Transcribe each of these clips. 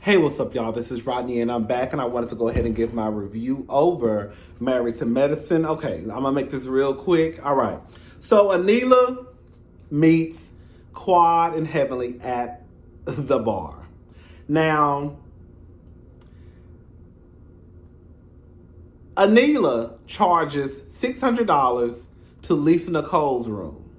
Hey, what's up, y'all? This is Rodney, and I'm back, and I wanted to go ahead and give my review over Married to Medicine. Okay, I'm gonna make this real quick. All right. So Anila meets Quad and Heavenly at the bar. Now, Anila charges $600 to Lisa Nicole's room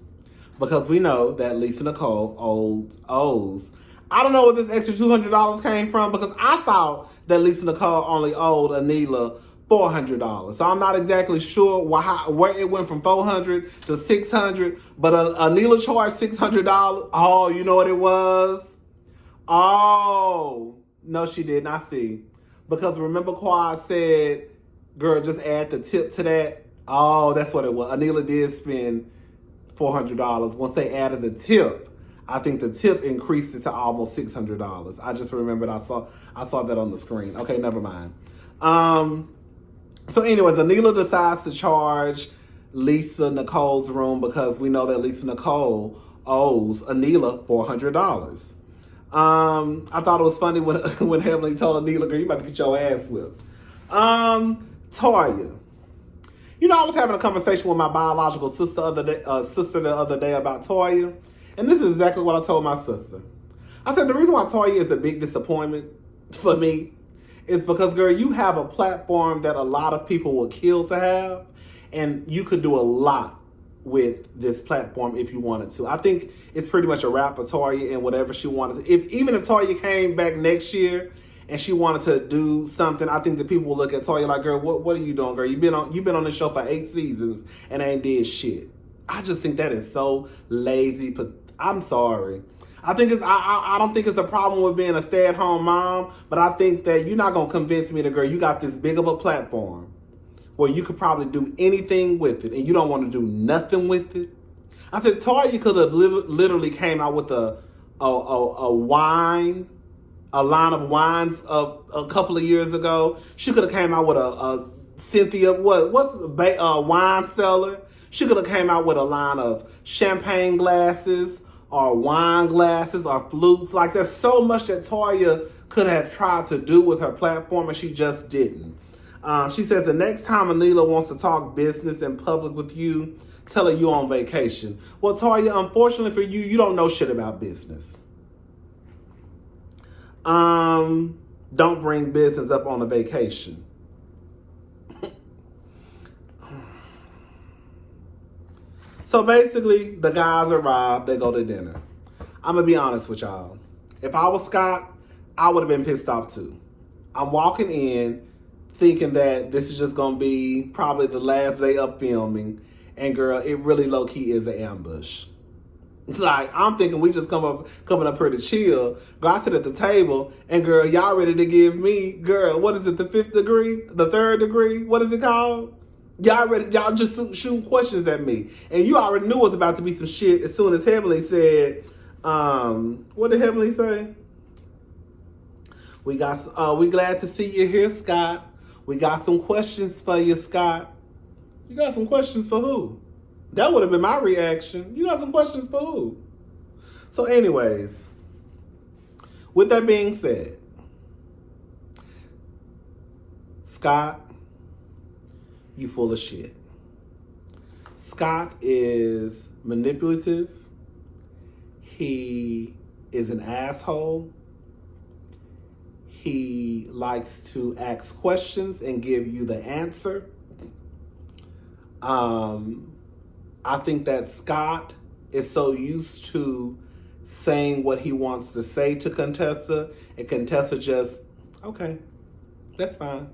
because we know that Lisa Nicole owes. I don't know where this extra $200 came from because I thought that Lisa Nicole only owed Anila $400. So I'm not exactly sure where it went from $400 to $600, but Anila charged $600. Oh, you know what it was? Oh, no, she didn't. I see. Because remember Quad said, girl, just add the tip to that. Oh, that's what it was. Anila did spend $400. Once they added the tip, I think the tip increased it to almost $600. I just remembered I saw that on the screen. Okay, never mind. So anyways, Anila decides to charge Lisa Nicole's room because we know that Lisa Nicole owes Anila $400. I thought it was funny when Heavenly told Anila, girl, you about to get your ass whipped. Toya. You know, I was having a conversation with my biological sister the other day about Toya. And this is exactly what I told my sister. I said, the reason why Toya is a big disappointment for me is because, girl, you have a platform that a lot of people would kill to have. And you could do a lot with this platform if you wanted to. I think it's pretty much a wrap for Toya and whatever she wanted to. Even if Toya came back next year and she wanted to do something, I think that people will look at Toya like, girl, what are you doing, girl? You've been on this show for 8 seasons and ain't did shit. I just think that is so lazy. I'm sorry. I don't think it's a problem with being a stay-at-home mom, but I think that you're not gonna convince me that, girl, you got this big of a platform where you could probably do anything with it, and you don't want to do nothing with it. I said Toya could have literally came out with a line of wines a couple of years ago. She could have came out with a Cynthia wine cellar. She could have came out with a line of champagne glasses or wine glasses or flutes. Like, there's so much that Toya could have tried to do with her platform, and she just didn't. She says the next time Anila wants to talk business in public with you, tell her you're on vacation. Well, Toya, unfortunately for you, you don't know shit about business. Don't bring business up on a vacation. So basically, the guys arrive, they go to dinner. I'm going to be honest with y'all. If I was Scott, I would have been pissed off too. I'm walking in thinking that this is just going to be probably the last day of filming. And girl, it really low-key is an ambush. Like, I'm thinking we just coming up here to chill. Girl, I sit at the table, and girl, y'all ready to give me, girl, what is it, the 5th degree? The 3rd degree? What is it called? Y'all just shooting questions at me. And you already knew it was about to be some shit as soon as Heavenly said, what did Heavenly say? We glad to see you here, Scott. We got some questions for you, Scott. You got some questions for who? That would have been my reaction. You got some questions for who? So anyways, with that being said, Scott, you full of shit. Scott is manipulative. He is an asshole. He likes to ask questions and give you the answer. I think that Scott is so used to saying what he wants to say to Contessa, and Contessa just, okay, that's fine.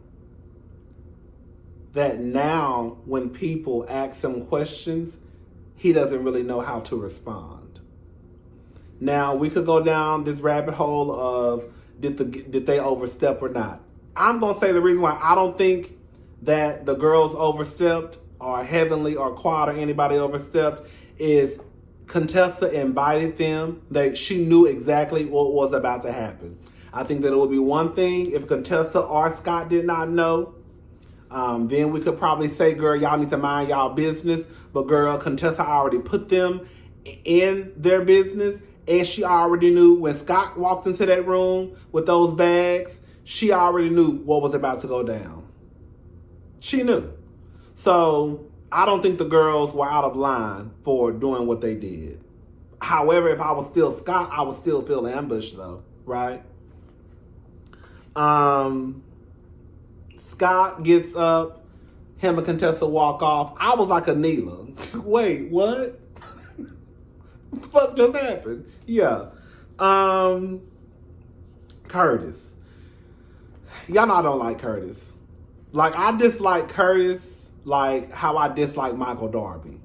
That now when people ask him questions, he doesn't really know how to respond. Now, we could go down this rabbit hole of did they overstep or not. I'm going to say the reason why I don't think that the girls overstepped or Heavenly or Quad or anybody overstepped is Contessa invited them. That she knew exactly what was about to happen. I think that it would be one thing if Contessa or Scott did not know. Then we could probably say, girl, y'all need to mind y'all business. But girl, Contessa already put them in their business. And she already knew when Scott walked into that room with those bags, she already knew what was about to go down. She knew. So I don't think the girls were out of line for doing what they did. However, if I was still Scott, I would still feel ambushed though, right? Scott gets up, him and Contessa walk off. I was like Anila. Wait, what? What the fuck just happened? Yeah. Curtis. Y'all know I don't like Curtis. Like, I dislike Curtis like how I dislike Michael Darby.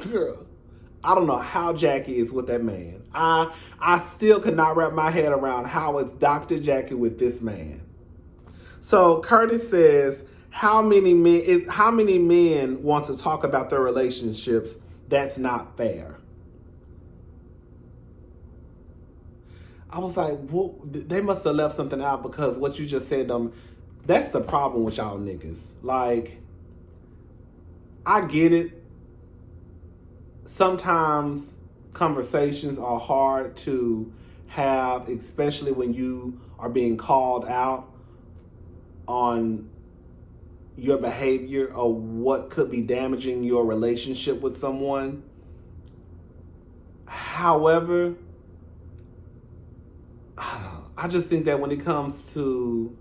Girl, I don't know how Jackie is with that man. I still could not wrap my head around how is Dr. Jackie with this man. So Curtis says, how many men want to talk about their relationships? That's not fair. I was like, well, they must have left something out because what you just said, that's the problem with y'all niggas. Like, I get it. Sometimes conversations are hard to have, especially when you are being called out on your behavior or what could be damaging your relationship with someone. However, I don't know. I just think that when it comes to,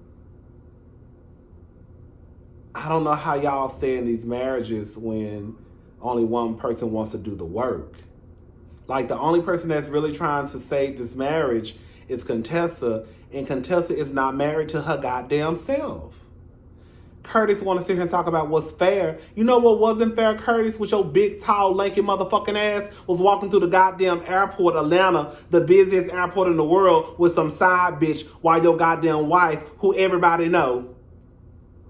I don't know how y'all stay in these marriages when only one person wants to do the work. Like, the only person that's really trying to save this marriage is Contessa, and Contessa is not married to her goddamn self. Curtis want to sit here and talk about what's fair. You know what wasn't fair, Curtis? With your big, tall, lanky motherfucking ass was walking through the goddamn airport, Atlanta, the busiest airport in the world, with some side bitch while your goddamn wife, who everybody know,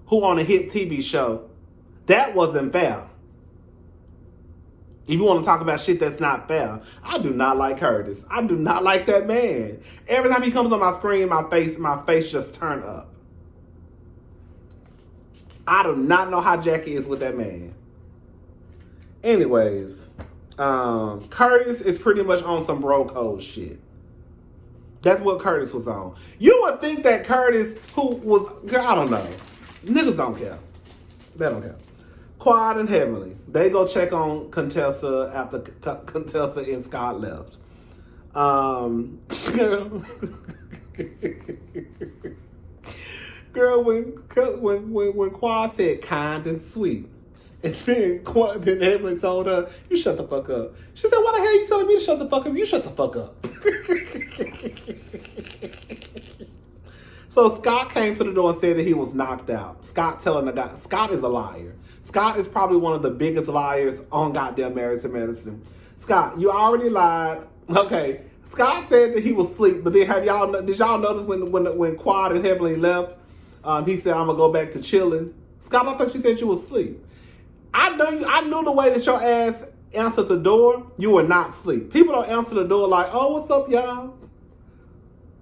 who on a hit TV show. That wasn't fair. If you want to talk about shit that's not fair, I do not like Curtis. I do not like that man. Every time he comes on my screen, my face just turn up. I do not know how Jackie is with that man. Anyways, Curtis is pretty much on some bro code shit. That's what Curtis was on. You would think that Curtis, who was, girl, I don't know. Niggas don't care. They don't care. Quad and Heavenly, they go check on Contessa after Contessa and Scott left. Girl, when Quad said kind and sweet, and then Heavenly told her, you shut the fuck up. She said, why the hell are you telling me to shut the fuck up? You shut the fuck up. So Scott came to the door and said that he was knocked out. Scott telling the guy, Scott is a liar. Scott is probably one of the biggest liars on goddamn Married to Medicine. Scott, you already lied. Okay, Scott said that he was asleep, but then did y'all notice when Quad and Heavenly left, he said, I'm gonna go back to chilling. Scott, I thought you said you was asleep. I knew the way that your ass answered the door, you were not asleep. People don't answer the door like, oh, what's up, y'all?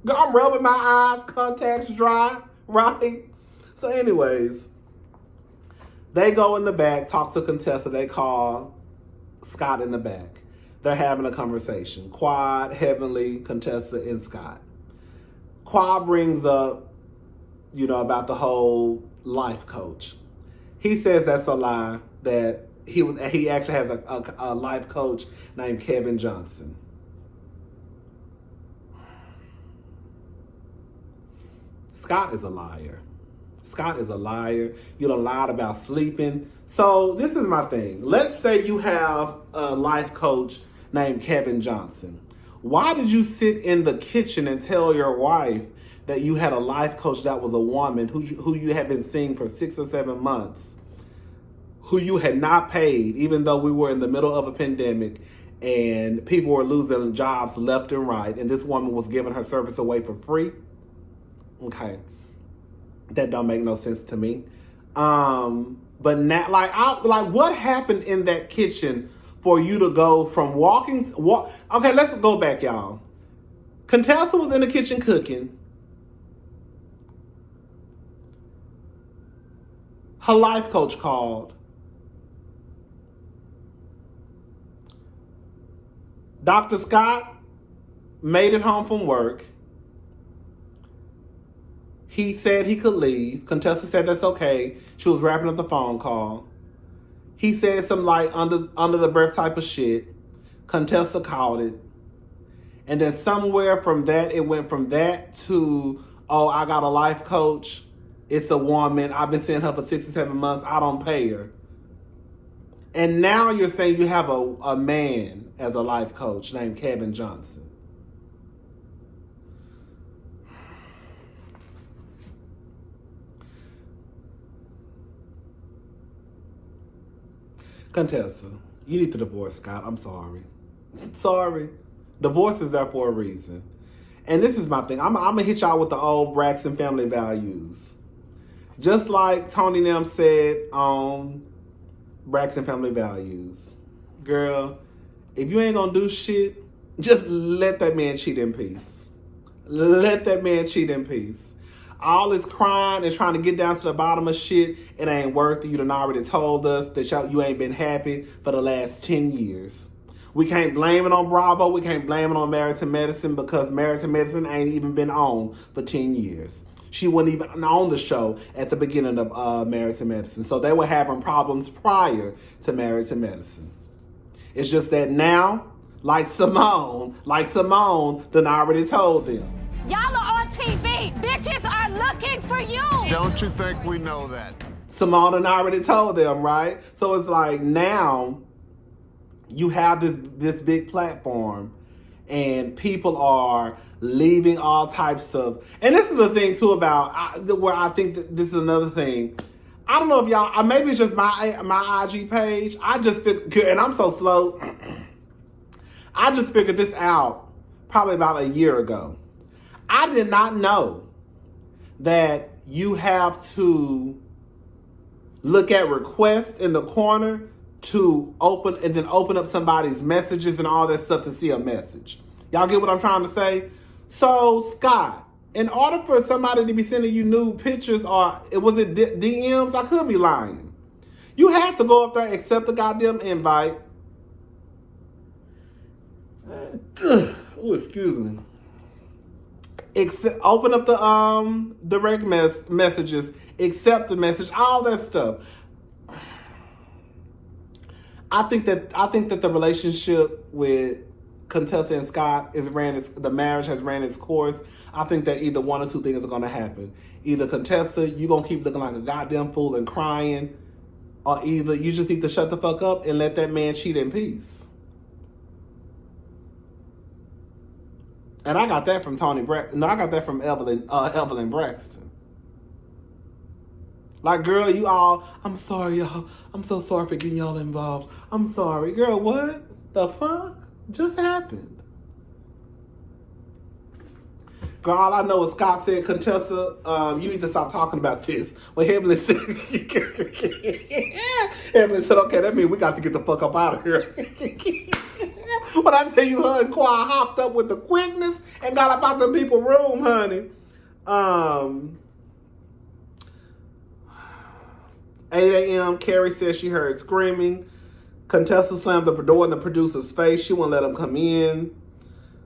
Girl, I'm rubbing my eyes, contacts dry, right? So anyways, they go in the back, talk to Contessa. They call Scott in the back. They're having a conversation. Quad, Heavenly, Contessa, and Scott. Quad brings up, about the whole life coach. He says that's a lie, that he actually has a life coach named Kevin Johnson. Scott is a liar. Scott is a liar. You done lied about sleeping. So this is my thing. Let's say you have a life coach named Kevin Johnson. Why did you sit in the kitchen and tell your wife that you had a life coach that was a woman who you had been seeing for 6 or 7 months, who you had not paid, even though we were in the middle of a pandemic and people were losing jobs left and right, and this woman was giving her service away for free? Okay. That don't make no sense to me. But now, what happened in that kitchen for you to go from Okay, let's go back, y'all. Contessa was in the kitchen cooking. Her life coach called. Dr. Scott made it home from work. He said he could leave. Contessa said that's okay. She was wrapping up the phone call. He said some like under the breath type of shit. Contessa called it. And then somewhere from that, it went from that to, oh, I got a life coach. It's a woman. I've been seeing her for 6 or 7 months. I don't pay her. And now you're saying you have a man as a life coach named Kevin Johnson. Contessa, you need to divorce Scott. I'm sorry. Sorry. Divorce is there for a reason. And this is my thing. I'm going to hit y'all with the old Braxton family values. Just like Tony Nam said on Braxton family values. Girl, if you ain't going to do shit, just let that man cheat in peace. Let that man cheat in peace. All this crying and trying to get down to the bottom of shit, it ain't worth it. You done already told us that you ain't been happy for the last 10 years. We can't blame it on Bravo. We can't blame it on Married to Medicine because Married to Medicine ain't even been on for 10 years. She wasn't even on the show at the beginning of Married to Medicine. So they were having problems prior to Married to Medicine. It's just that now, like Simone done already told them. Y'all are on TV. Bitches are looking for you. Don't you think we know that? Simone done already told them, right? So it's like now you have this big platform and people are leaving all types of, and this is the thing too about where I think that this is another thing. I don't know if y'all, maybe it's just my IG page. I just figured, and I'm so slow. I just figured this out probably about a year ago. I did not know that you have to look at requests in the corner to open up somebody's messages and all that stuff to see a message. Y'all get what I'm trying to say? So, Scott, in order for somebody to be sending you nude pictures or was it DMs? I could be lying. You had to go up there, accept the goddamn invite. Oh, excuse me. Open up the direct messages, accept the message, all that stuff. I think that the relationship with Contessa and Scott the marriage has ran its course. I think that either one or two things are going to happen. Either Contessa, you're going to keep looking like a goddamn fool and crying, or either you just need to shut the fuck up and let that man cheat in peace. And I got that from I got that from Evelyn Braxton. Like, girl, I'm sorry, y'all. I'm so sorry for getting y'all involved. I'm sorry. Girl, what the fuck just happened? Girl, all I know is Scott said, Contessa, you need to stop talking about this. Well, Evelyn said, okay, that means we got to get the fuck up out of here. When I tell you her and Qua hopped up with the quickness and got up out the people's room, honey. 8 a.m., Carrie says she heard screaming. Contessa slammed the door in the producer's face. She wouldn't let him come in.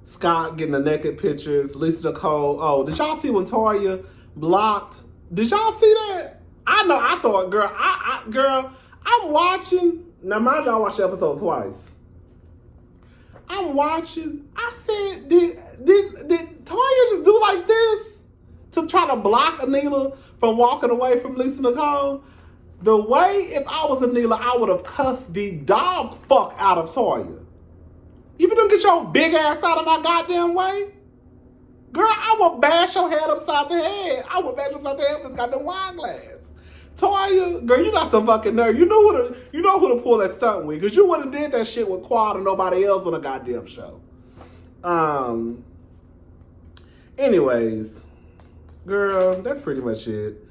Scott getting the naked pictures. Lisa Nicole. Oh, did y'all see when Toya blocked? Did y'all see that? I know, I saw it, girl. Girl, I'm watching. Now, mind you, I watched the episode twice. I'm watching. I said, did Toya just do like this to try to block Anila from walking away from Lisa Nicole? The way, if I was Anila, I would have cussed the dog fuck out of Toya. You don't get your big ass out of my goddamn way. Girl, I will bash your head upside the head. I will bash you upside the head with this goddamn wine glass. Toya, girl, you got some fucking nerve. You know who to pull that stunt with, because you would have did that shit with Quad and nobody else on a goddamn show. Anyways, girl, that's pretty much it.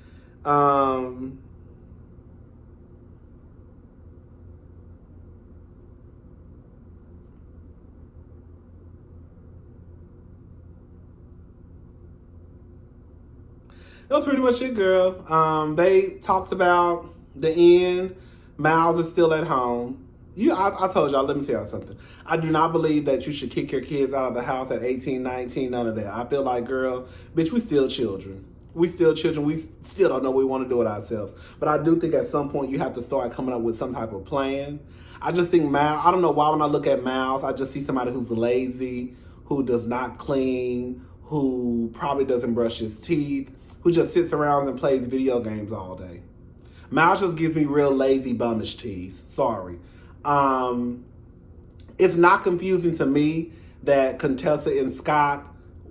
That was pretty much it, girl. They talked about the end. Miles is still at home. I told y'all, let me tell y'all something. I do not believe that you should kick your kids out of the house at 18, 19, none of that. I feel like, girl, bitch, we still children. We still children. We still don't know what we want to do with ourselves. But I do think at some point you have to start coming up with some type of plan. I just think I don't know why when I look at Miles, I just see somebody who's lazy, who does not clean, who probably doesn't brush his teeth, who just sits around and plays video games all day. Miles just gives me real lazy bummish tease. Sorry. It's not confusing to me that Contessa and Scott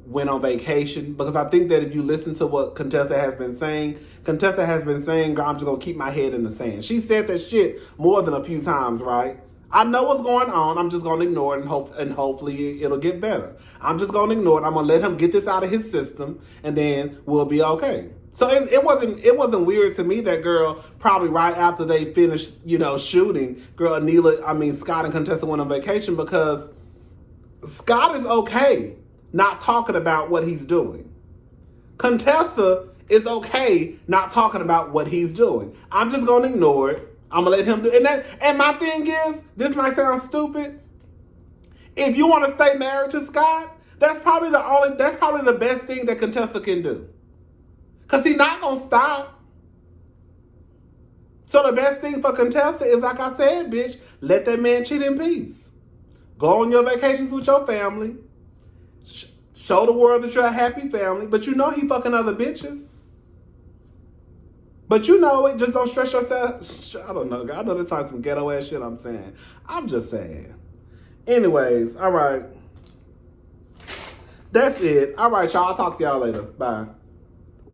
went on vacation, because I think that if you listen to what Contessa has been saying, girl, I'm just going to keep my head in the sand. She said that shit more than a few times, right? I know what's going on. I'm just going to ignore it and hopefully it'll get better. I'm just going to ignore it. I'm going to let him get this out of his system and then we'll be okay. So it wasn't weird to me that, girl, probably right after they finished, shooting, Scott and Contessa went on vacation, because Scott is okay not talking about what he's doing. Contessa is okay not talking about what he's doing. I'm just going to ignore it. I'm going to let him do it. And my thing is, this might sound stupid. If you want to stay married to Scott, that's probably the best thing that Contessa can do. Because he's not going to stop. So the best thing for Contessa is, like I said, bitch, let that man cheat in peace. Go on your vacations with your family. Show the world that you're a happy family. But you know he fucking other bitches. But you know it. Just don't stress yourself. I don't know. I know this like some ghetto ass shit I'm saying. I'm just saying. Anyways, all right. That's it. All right, y'all. I'll talk to y'all later. Bye.